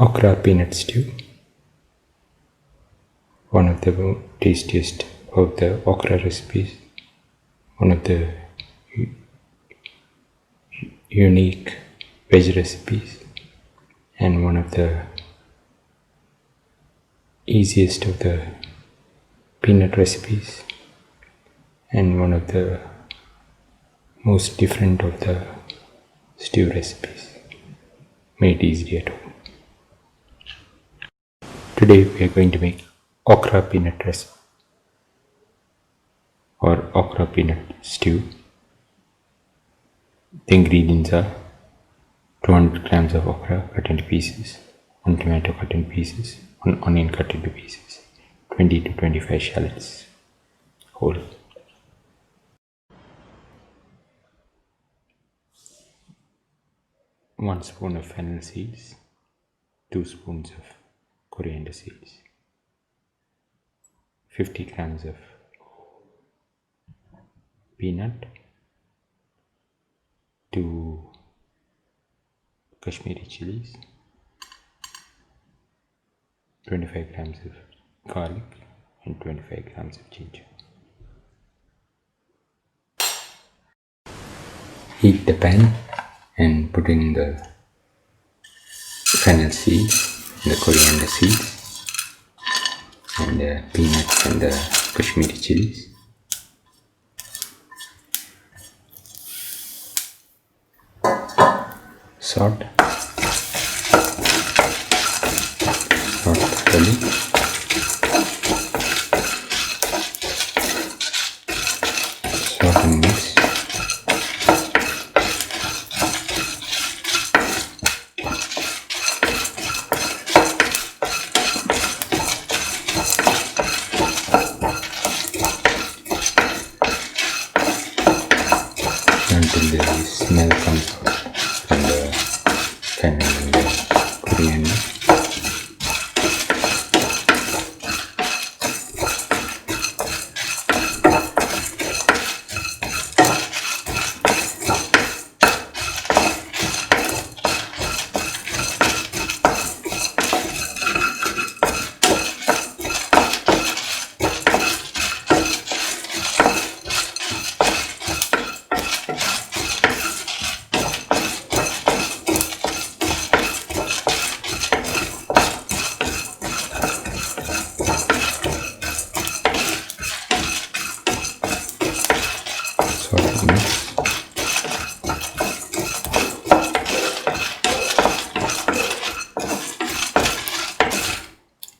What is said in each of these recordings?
Okra Peanut Stew, one of the tastiest of the okra recipes, one of the unique veg recipes, and one of the easiest of the peanut recipes, and one of the most different of the stew recipes made easily at home. Today we are going to make okra peanut recipe or okra peanut stew. The ingredients are 200 grams of okra cut into pieces, 1 tomato cut into pieces, 1 onion cut into pieces, 20 to 25 shallots whole. One spoon of fennel seeds, 2 spoons of coriander seeds, 50 grams of peanut, 2 kashmiri chillies, 25 grams of garlic and 25 grams of ginger. Heat the pan and put in the fennel seeds, the coriander seeds, and the peanuts and the kashmiri chilies. Salt thoroughly. Salt and mix. Until the smell comes out from the fennel and the coriander.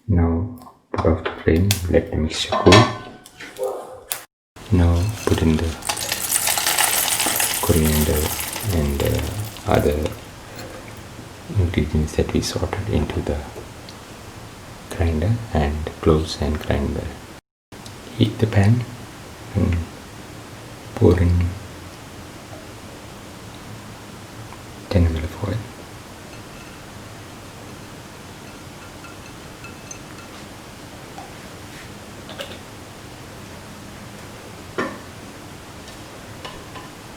Now put off the flame, let the mixture cool. Now put in the coriander and other ingredients that we sorted into the grinder and close and grind well. Heat the pan and pour in 10 ml of oil.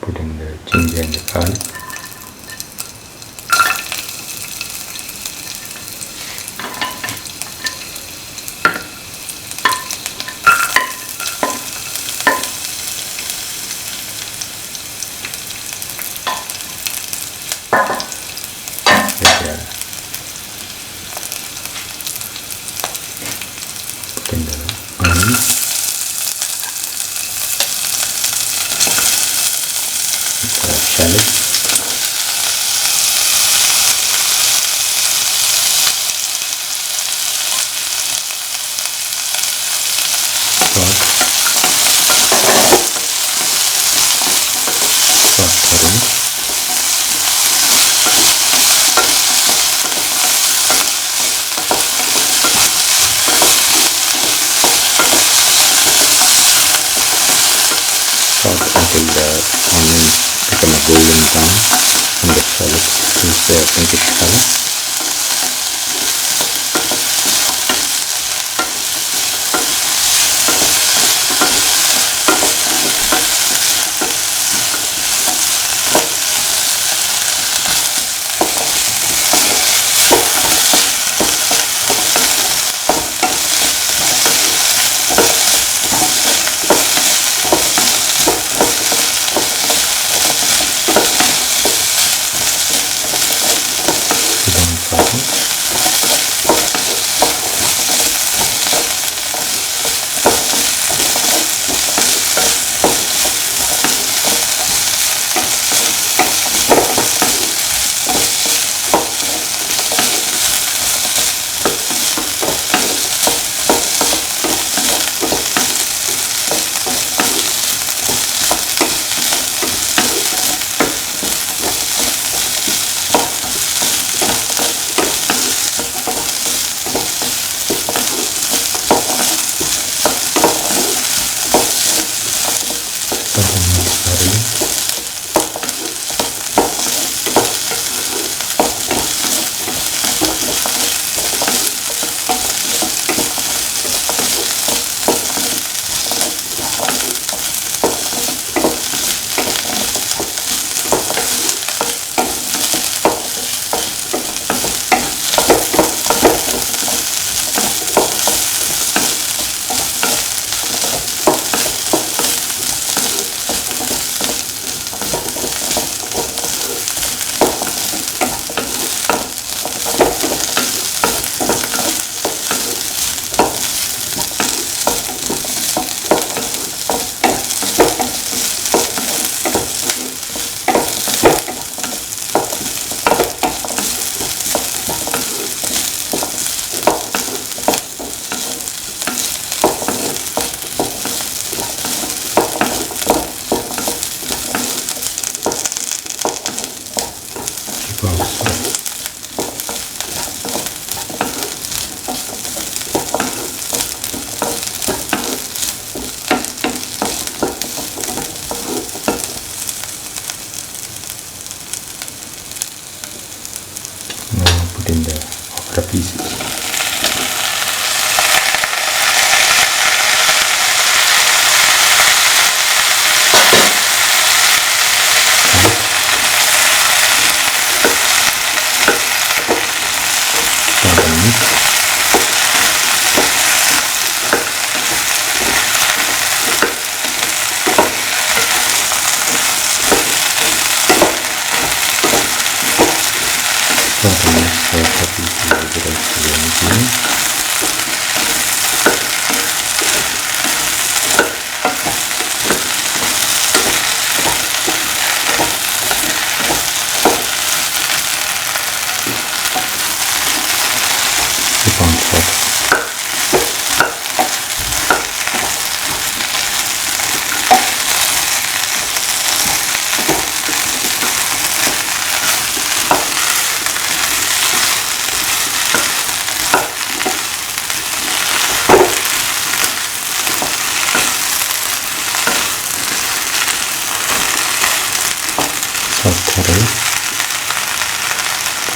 Put in the ginger and the garlic. Put in the onions. Shallots, salt until the onions become a golden brown and the shallots lose their pinkish color.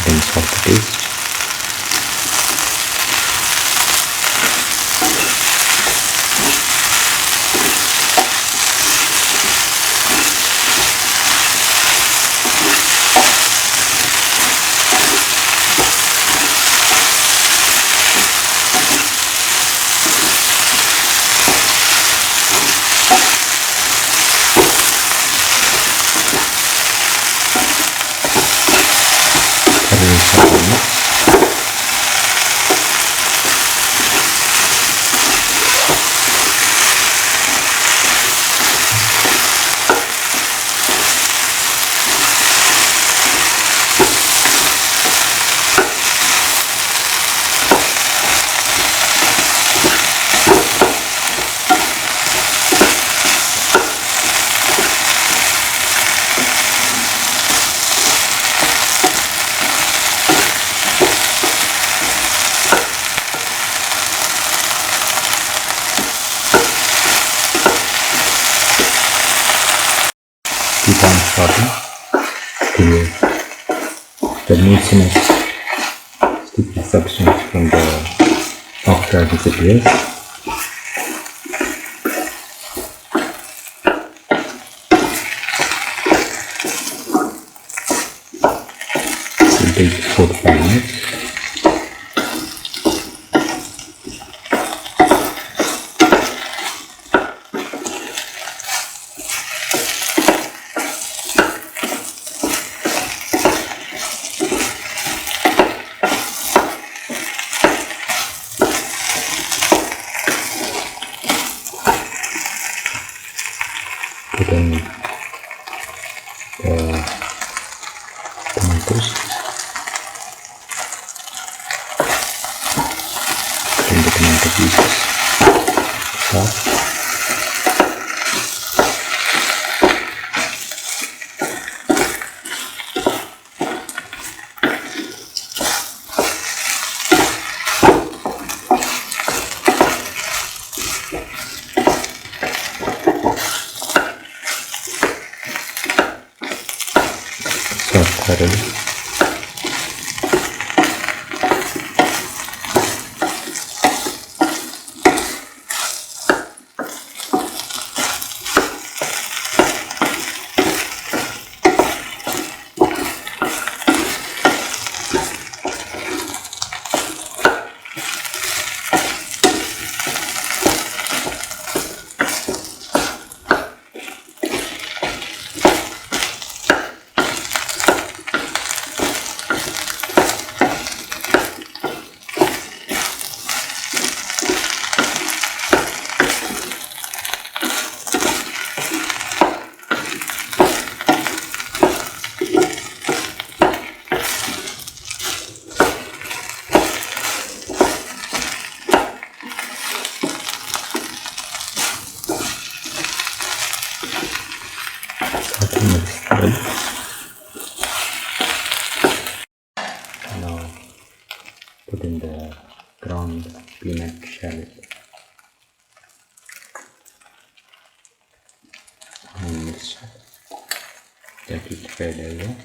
Putting salt to taste. Keep on sauteing till the mucinous sticky substance from the okra disappears. It will take 4 to 5 minutes. Put in the tomatoes, put in the tomato pieces, salt, thoroughly. Now put in the ground peanut shallot and let it fade away.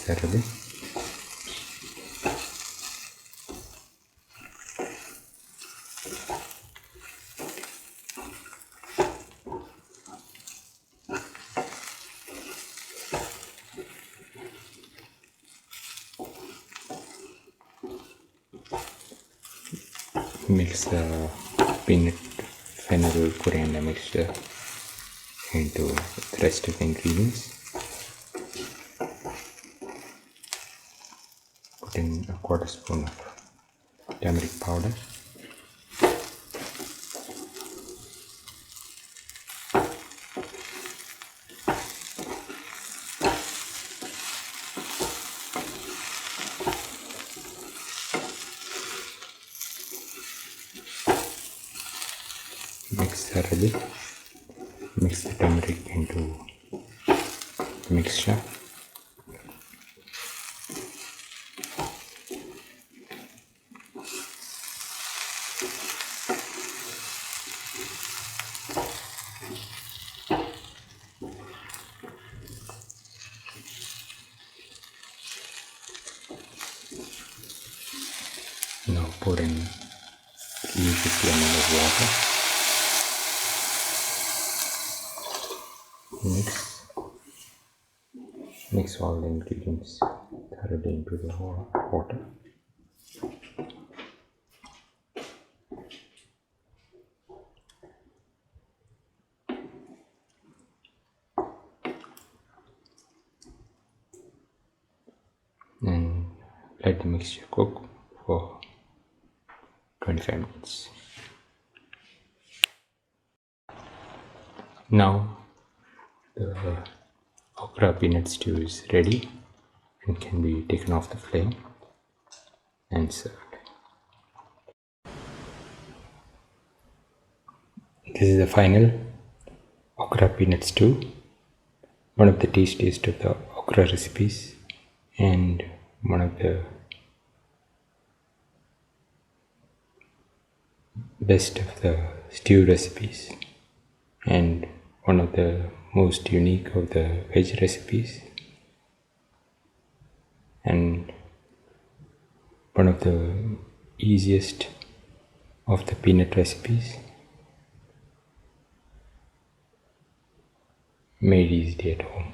thoroughly. Mix the peanut, fennel, coriander mixture into the rest of the ingredients. Put in a quarter spoon of turmeric powder. Mix thoroughly. Mix the turmeric into the mixture. Now pour in 350 ml of water. Mix all the ingredients thoroughly into the water. And let the mixture cook for 25 minutes. Now the okra peanut stew is ready and can be taken off the flame and served. This is the final okra peanut stew, one of the tastiest of the okra recipes and one of the best of the stew recipes and one of the most unique of the veg recipes and one of the easiest of the peanut recipes, made easily at home.